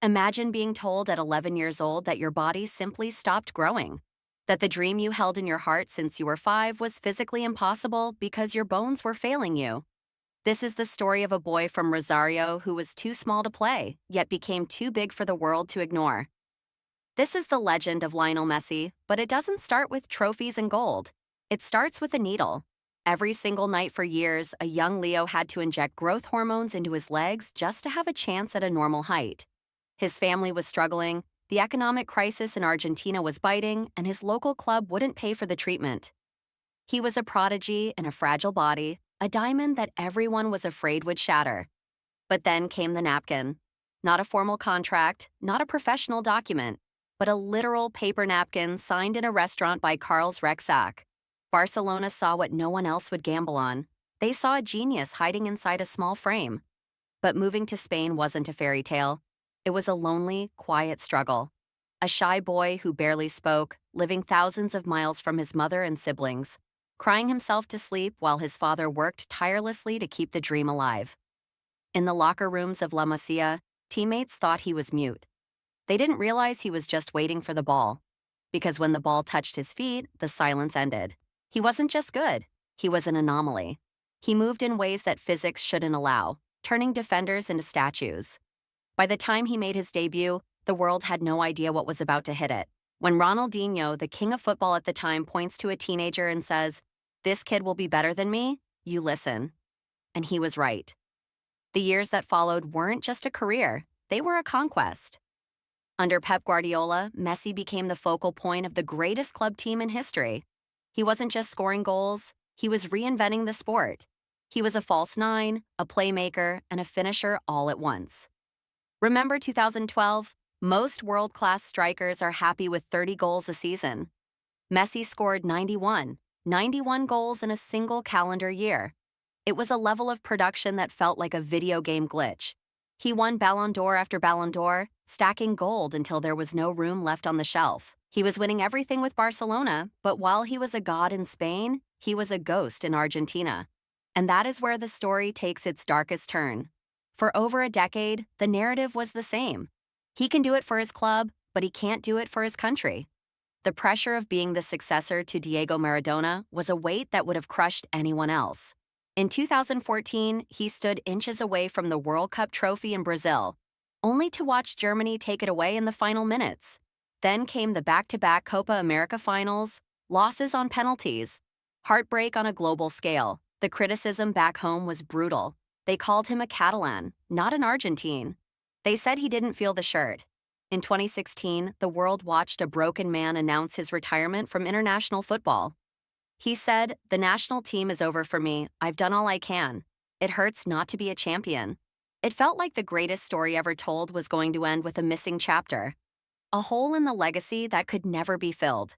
Imagine being told at 11 years old that your body simply stopped growing, that the dream you held in your heart since you were 5 was physically impossible because your bones were failing you. This is the story of a boy from Rosario who was too small to play, yet became too big for the world to ignore. This is the legend of Lionel Messi, but it doesn't start with trophies and gold. It starts with a needle. Every single night for years, a young Leo had to inject growth hormones into his legs just to have a chance at a normal height. His family was struggling, the economic crisis in Argentina was biting, and his local club wouldn't pay for the treatment. He was a prodigy in a fragile body, a diamond that everyone was afraid would shatter. But then came the napkin. Not a formal contract, not a professional document, but a literal paper napkin signed in a restaurant by Carl's Rexach. Barcelona saw what no one else would gamble on. They saw a genius hiding inside a small frame. But moving to Spain wasn't a fairy tale. It was a lonely, quiet struggle. A shy boy who barely spoke, living thousands of miles from his mother and siblings, crying himself to sleep while his father worked tirelessly to keep the dream alive. In the locker rooms of La Masia, teammates thought he was mute. They didn't realize he was just waiting for the ball. Because when the ball touched his feet, the silence ended. He wasn't just good, he was an anomaly. He moved in ways that physics shouldn't allow, turning defenders into statues. By the time he made his debut, the world had no idea what was about to hit it. When Ronaldinho, the king of football at the time, points to a teenager and says, "This kid will be better than me," you listen. And he was right. The years that followed weren't just a career, they were a conquest. Under Pep Guardiola, Messi became the focal point of the greatest club team in history. He wasn't just scoring goals, he was reinventing the sport. He was a false nine, a playmaker, and a finisher all at once. Remember 2012? Most world-class strikers are happy with 30 goals a season. Messi scored 91 goals in a single calendar year. It was a level of production that felt like a video game glitch. He won Ballon d'Or after Ballon d'Or, stacking gold until there was no room left on the shelf. He was winning everything with Barcelona, but while he was a god in Spain, he was a ghost in Argentina. And that is where the story takes its darkest turn. For over a decade, the narrative was the same. He can do it for his club, but he can't do it for his country. The pressure of being the successor to Diego Maradona was a weight that would have crushed anyone else. In 2014, he stood inches away from the World Cup trophy in Brazil, only to watch Germany take it away in the final minutes. Then came the back-to-back Copa America finals, losses on penalties, heartbreak on a global scale. The criticism back home was brutal. They called him a Catalan, not an Argentine. They said he didn't feel the shirt. In 2016, the world watched a broken man announce his retirement from international football. He said, "The national team is over for me. I've done all I can. It hurts not to be a champion." It felt like the greatest story ever told was going to end with a missing chapter, a hole in the legacy that could never be filled.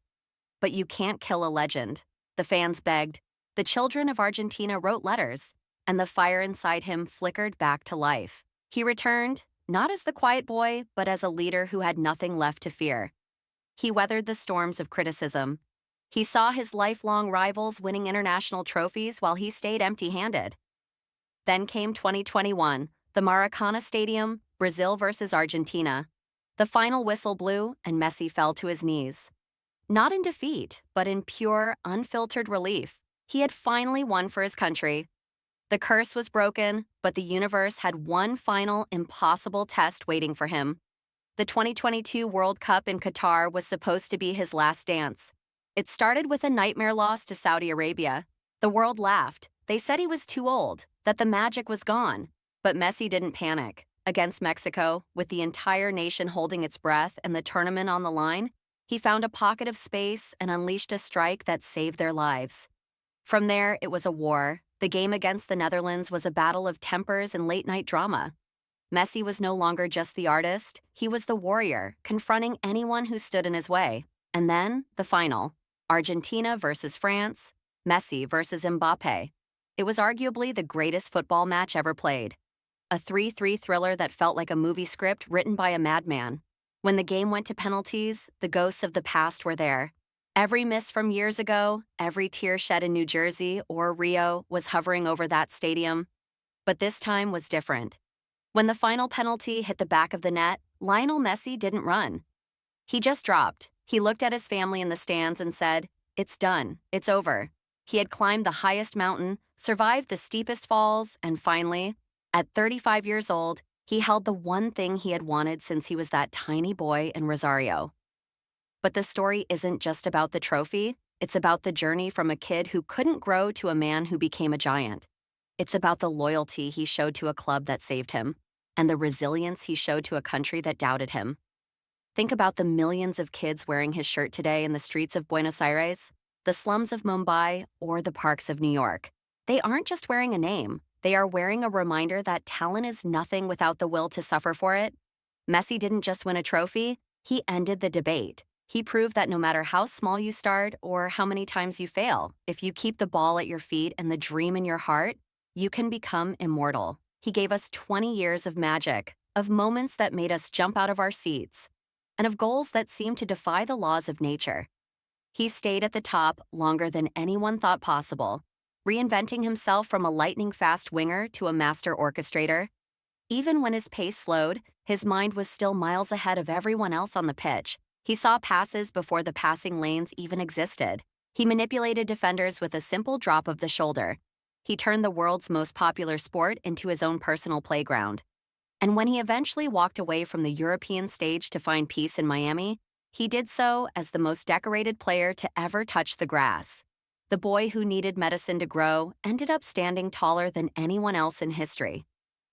But you can't kill a legend. The fans begged. The children of Argentina wrote letters, and the fire inside him flickered back to life. He returned, not as the quiet boy, but as a leader who had nothing left to fear. He weathered the storms of criticism. He saw his lifelong rivals winning international trophies while he stayed empty-handed. Then came 2021, the Maracana Stadium, Brazil versus Argentina. The final whistle blew, and Messi fell to his knees. Not in defeat, but in pure, unfiltered relief. He had finally won for his country. The curse was broken, but the universe had one final, impossible test waiting for him. The 2022 World Cup in Qatar was supposed to be his last dance. It started with a nightmare loss to Saudi Arabia. The world laughed. They said he was too old, that the magic was gone. But Messi didn't panic. Against Mexico, with the entire nation holding its breath and the tournament on the line, he found a pocket of space and unleashed a strike that saved their lives. From there, it was a war. The game against the Netherlands was a battle of tempers and late-night drama. Messi was no longer just the artist, he was the warrior, confronting anyone who stood in his way. And then, the final. Argentina versus France, Messi versus Mbappe. It was arguably the greatest football match ever played. A 3-3 thriller that felt like a movie script written by a madman. When the game went to penalties, the ghosts of the past were there. Every miss from years ago, every tear shed in New Jersey or Rio was hovering over that stadium. But this time was different. When the final penalty hit the back of the net, Lionel Messi didn't run. He just dropped. He looked at his family in the stands and said, "It's done. It's over." He had climbed the highest mountain, survived the steepest falls, and finally, at 35 years old, he held the one thing he had wanted since he was that tiny boy in Rosario. But the story isn't just about the trophy, it's about the journey from a kid who couldn't grow to a man who became a giant. It's about the loyalty he showed to a club that saved him, and the resilience he showed to a country that doubted him. Think about the millions of kids wearing his shirt today in the streets of Buenos Aires, the slums of Mumbai, or the parks of New York. They aren't just wearing a name, they are wearing a reminder that talent is nothing without the will to suffer for it. Messi didn't just win a trophy, he ended the debate. He proved that no matter how small you start or how many times you fail, if you keep the ball at your feet and the dream in your heart, you can become immortal. He gave us 20 years of magic, of moments that made us jump out of our seats, and of goals that seemed to defy the laws of nature. He stayed at the top longer than anyone thought possible, reinventing himself from a lightning-fast winger to a master orchestrator. Even when his pace slowed, his mind was still miles ahead of everyone else on the pitch. He saw passes before the passing lanes even existed. He manipulated defenders with a simple drop of the shoulder. He turned the world's most popular sport into his own personal playground. And when he eventually walked away from the European stage to find peace in Miami, he did so as the most decorated player to ever touch the grass. The boy who needed medicine to grow ended up standing taller than anyone else in history.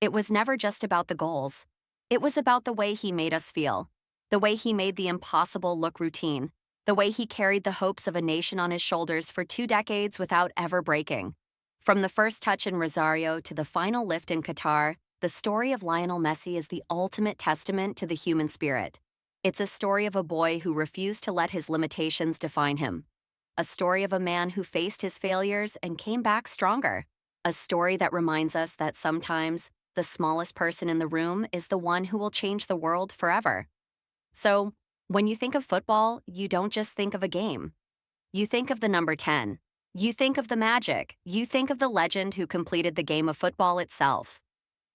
It was never just about the goals. It was about the way he made us feel, the way he made the impossible look routine, the way he carried the hopes of a nation on his shoulders for 2 decades without ever breaking. From the first touch in Rosario to the final lift in Qatar, the story of Lionel Messi is the ultimate testament to the human spirit. It's a story of a boy who refused to let his limitations define him. A story of a man who faced his failures and came back stronger. A story that reminds us that sometimes the smallest person in the room is the one who will change the world forever. So, when you think of football, you don't just think of a game. You think of the number 10. You think of the magic. You think of the legend who completed the game of football itself.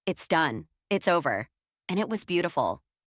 It's done. It's over. And it was beautiful.